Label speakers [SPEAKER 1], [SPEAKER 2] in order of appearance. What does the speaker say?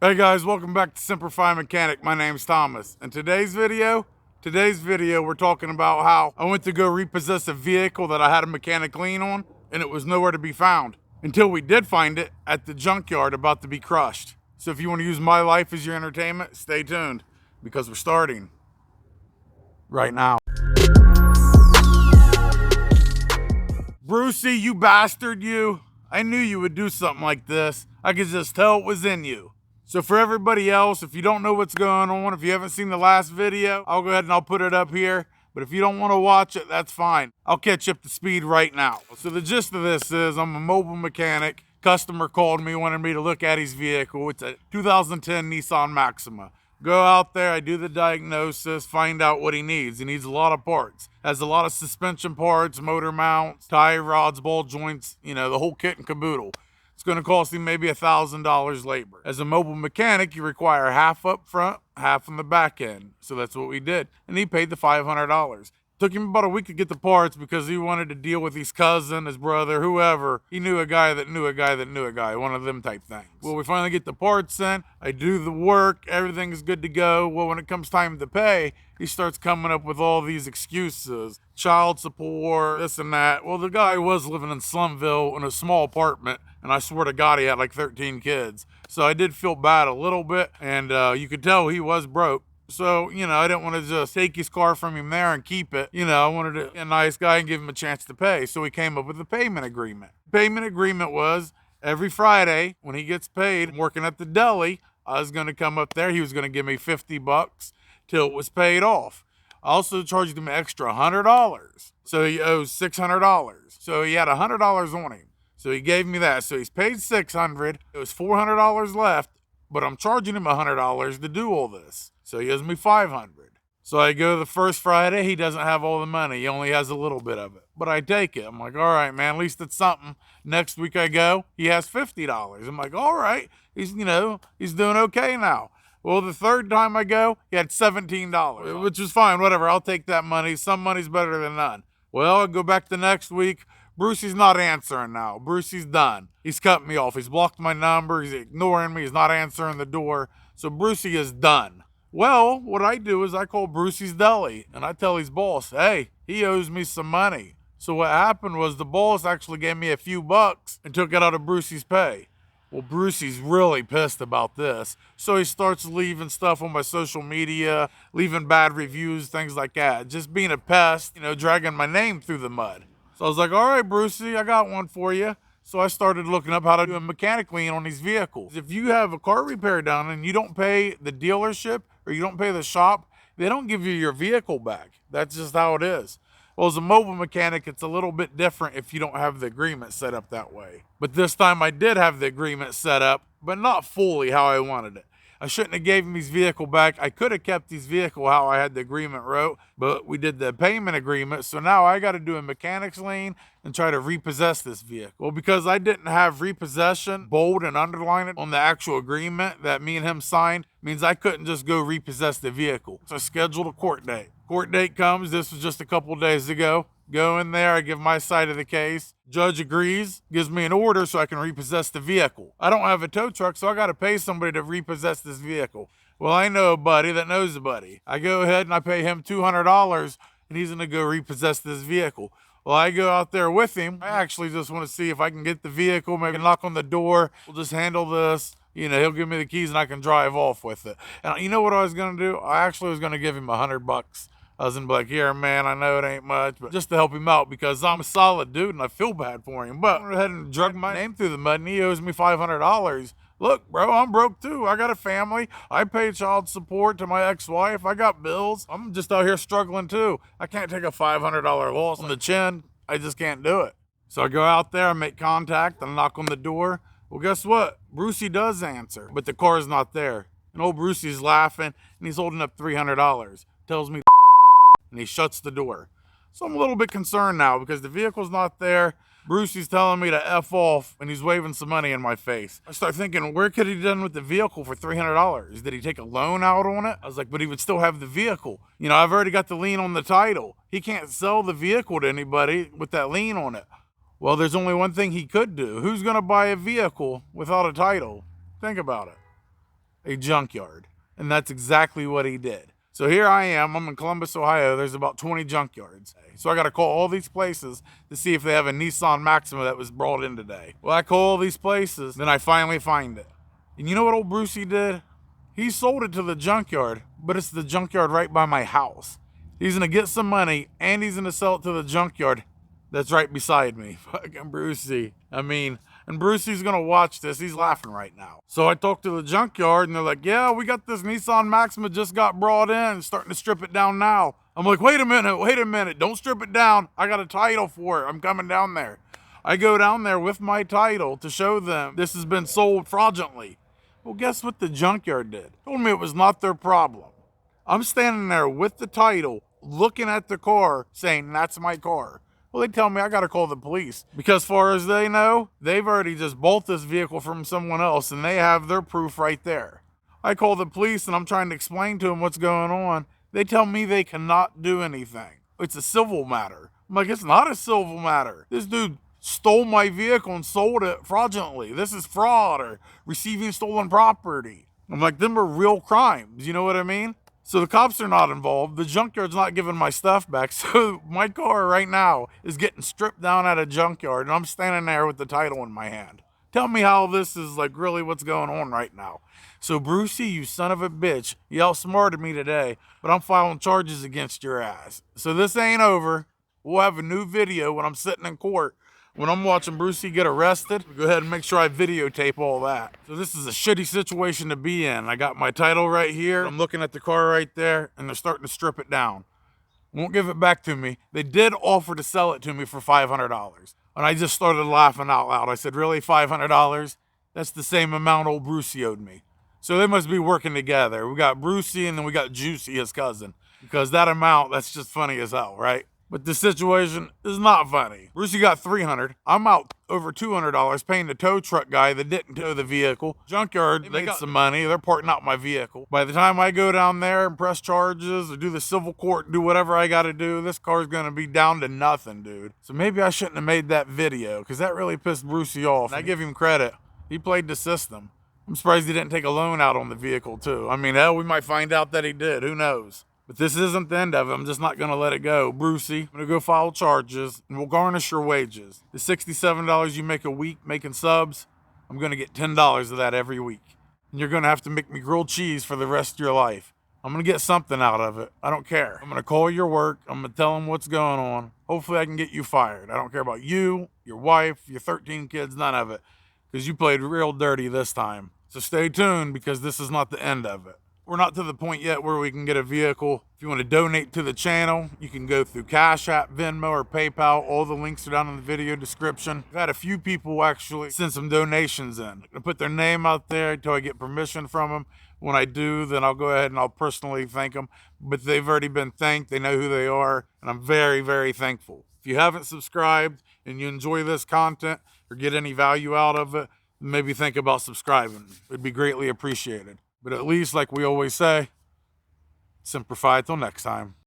[SPEAKER 1] Hey guys, welcome back to Semper Fi Mechanic. My name's Thomas. In today's video, we're talking about how I went to go repossess a vehicle that I had a mechanic lien on, and it was nowhere to be found. Until we did find it at the junkyard about to be crushed. So if you want to use my life as your entertainment, stay tuned, because we're starting right now. Brucey, you bastard, you. I knew you would do something like this. I could just tell it was in you. So for everybody else, if you don't know what's going on, if you haven't seen the last video, I'll go ahead and I'll put it up here. But if you don't want to watch it, that's fine. I'll catch you up to speed right now. So the gist of this is I'm a mobile mechanic. Customer called me, wanted me to look at his vehicle. It's a 2010 Nissan Maxima. Go out there, I do the diagnosis, find out what he needs. He needs a lot of parts. Has a lot of suspension parts, motor mounts, tie rods, ball joints, the whole kit and caboodle. It's going to cost him maybe $1,000 labor. As a mobile mechanic, you require half up front, half on the back end. So that's what we did. And he paid the $500. Took him about a week to get the parts because he wanted to deal with his cousin, his brother, whoever. He knew a guy that knew a guy that knew a guy, one of them type things. Well, we finally get the parts in. I do the work. Everything is good to go. Well, when it comes time to pay, he starts coming up with all these excuses. Child support, this and that. Well, the guy was living in Slumville in a small apartment, and I swear to God he had like 13 kids. So I did feel bad a little bit, and you could tell he was broke. So, I didn't want to just take his car from him there and keep it. I wanted to be a nice guy and give him a chance to pay. So we came up with a payment agreement. Payment agreement was every Friday when he gets paid, working at the deli, I was going to come up there. He was going to give me $50 till it was paid off. I also charged him an extra $100. So he owes $600. So he had $100 on him. So he gave me that. So he's paid $600. It was $400 left, but I'm charging him $100 to do all this. So he owes me $500. So I go the first Friday, he doesn't have all the money. He only has a little bit of it. But I take it. I'm like, all right, man, at least it's something. Next week I go, he has $50. I'm like, all right, he's doing okay now. Well, the third time I go, he had $17, which is fine, whatever. I'll take that money. Some money's better than none. Well, I go back the next week. Brucey's not answering now. Brucey's done. He's cut me off. He's blocked my number. He's ignoring me. He's not answering the door. So Brucey is done. Well, what I do is I call Brucey's Deli, and I tell his boss, hey, he owes me some money. So what happened was the boss actually gave me a few bucks and took it out of Brucey's pay. Well, Brucey's really pissed about this. So he starts leaving stuff on my social media, leaving bad reviews, things like that. Just being a pest, dragging my name through the mud. So I was like, all right, Brucey, I got one for you. So I started looking up how to do a mechanic lien on these vehicles. If you have a car repair done and you don't pay the dealership or you don't pay the shop, they don't give you your vehicle back. That's just how it is. Well, as a mobile mechanic, it's a little bit different if you don't have the agreement set up that way. But this time I did have the agreement set up, but not fully how I wanted it. I shouldn't have gave him his vehicle back. I could have kept his vehicle how I had the agreement wrote, but we did the payment agreement. So now I got to do a mechanic's lien and try to repossess this vehicle. Well, because I didn't have repossession bold and underline it on the actual agreement that me and him signed, means I couldn't just go repossess the vehicle. So I scheduled a court date. Court date comes. This was just a couple days ago. Go in there, I give my side of the case. Judge agrees, gives me an order so I can repossess the vehicle. I don't have a tow truck, so I got to pay somebody to repossess this vehicle. Well, I know a buddy that knows a buddy. I go ahead and I pay him $200, and he's going to go repossess this vehicle. Well, I go out there with him. I actually just want to see if I can get the vehicle, maybe knock on the door. We'll just handle this. He'll give me the keys and I can drive off with it. And you know what I was going to do? I actually was going to give him $100. I was gonna be like, here, man, I know it ain't much, but just to help him out because I'm a solid dude and I feel bad for him. But I went ahead and drug my name through the mud and he owes me $500. Look, bro, I'm broke too. I got a family. I pay child support to my ex-wife. I got bills. I'm just out here struggling too. I can't take a $500 loss on the chin. I just can't do it. So I go out there, I make contact, I knock on the door. Well, guess what? Brucey does answer, but the car's not there. And old Brucey's laughing and he's holding up $300. Tells me and he shuts the door. So I'm a little bit concerned now because the vehicle's not there. Brucey's telling me to F off and he's waving some money in my face. I start thinking, where could he have done with the vehicle for $300? Did he take a loan out on it? I was like, but he would still have the vehicle. I've already got the lien on the title. He can't sell the vehicle to anybody with that lien on it. Well, there's only one thing he could do. Who's going to buy a vehicle without a title? Think about it. a junkyard. And that's exactly what he did. So here I am, I'm in Columbus, Ohio. There's about 20 junkyards. So I got to call all these places to see if they have a Nissan Maxima that was brought in today. Well, I call all these places, then I finally find it. And you know what old Brucey did? He sold it to the junkyard, but it's the junkyard right by my house. He's gonna get some money and he's gonna sell it to the junkyard that's right beside me. Fucking Brucey. I mean, and Brucey's gonna watch this. He's laughing right now. So I talked to the junkyard and they're like, yeah, we got this Nissan Maxima just got brought in, starting to strip it down now. I'm like, wait a minute, don't strip it down. I got a title for it. I'm coming down there. I go down there with my title to show them this has been sold fraudulently. Well, guess what the junkyard did? Told me it was not their problem. I'm standing there with the title, looking at the car, saying, that's my car. Well, they tell me I got to call the police because as far as they know, they've already just bought this vehicle from someone else and they have their proof right there. I call the police and I'm trying to explain to them what's going on. They tell me they cannot do anything. It's a civil matter. I'm like, it's not a civil matter. This dude stole my vehicle and sold it fraudulently. This is fraud or receiving stolen property. I'm like, them are real crimes. You know what I mean? So the cops are not involved. The junkyard's not giving my stuff back. So my car right now is getting stripped down at a junkyard and I'm standing there with the title in my hand. Tell me how this is like really what's going on right now. So Brucey, you son of a bitch, you outsmarted me today, but I'm filing charges against your ass. So this ain't over. We'll have a new video when I'm sitting in court. When I'm watching Brucey get arrested, go ahead and make sure I videotape all that. So this is a shitty situation to be in. I got my title right here. I'm looking at the car right there, and they're starting to strip it down. Won't give it back to me. They did offer to sell it to me for $500. And I just started laughing out loud. I said, really, $500? That's the same amount old Brucey owed me. So they must be working together. We got Brucey, and then we got Juicy, his cousin. Because that amount, that's just funny as hell, right? But the situation is not funny. Brucey got $300. I'm out over $200 paying the tow truck guy that didn't tow the vehicle. Junkyard, they got some money. They're parting out my vehicle. By the time I go down there and press charges or do the civil court and do whatever I got to do, this car's going to be down to nothing, dude. So maybe I shouldn't have made that video because that really pissed Brucey off. And I give him credit. He played the system. I'm surprised he didn't take a loan out on the vehicle, too. I mean, hell, we might find out that he did. Who knows? But this isn't the end of it. I'm just not going to let it go. Brucey, I'm going to go file charges, and we'll garnish your wages. The $67 you make a week making subs, I'm going to get $10 of that every week. And you're going to have to make me grilled cheese for the rest of your life. I'm going to get something out of it. I don't care. I'm going to call your work. I'm going to tell them what's going on. Hopefully I can get you fired. I don't care about you, your wife, your 13 kids, none of it. Because you played real dirty this time. So stay tuned because this is not the end of it. We're not to the point yet where we can get a vehicle. If you want to donate to the channel, you can go through CASHAPP, Venmo, or PayPal. All the links are down in the video description. I've had a few people actually send some donations in. I put their name out there until I get permission from them. When I do, then I'll go ahead and I'll personally thank them. But they've already been thanked. They know who they are. And I'm very, very thankful. If you haven't subscribed and you enjoy this content or get any value out of it, maybe think about subscribing. It'd be greatly appreciated. But at least, like we always say, Semper Fi till next time.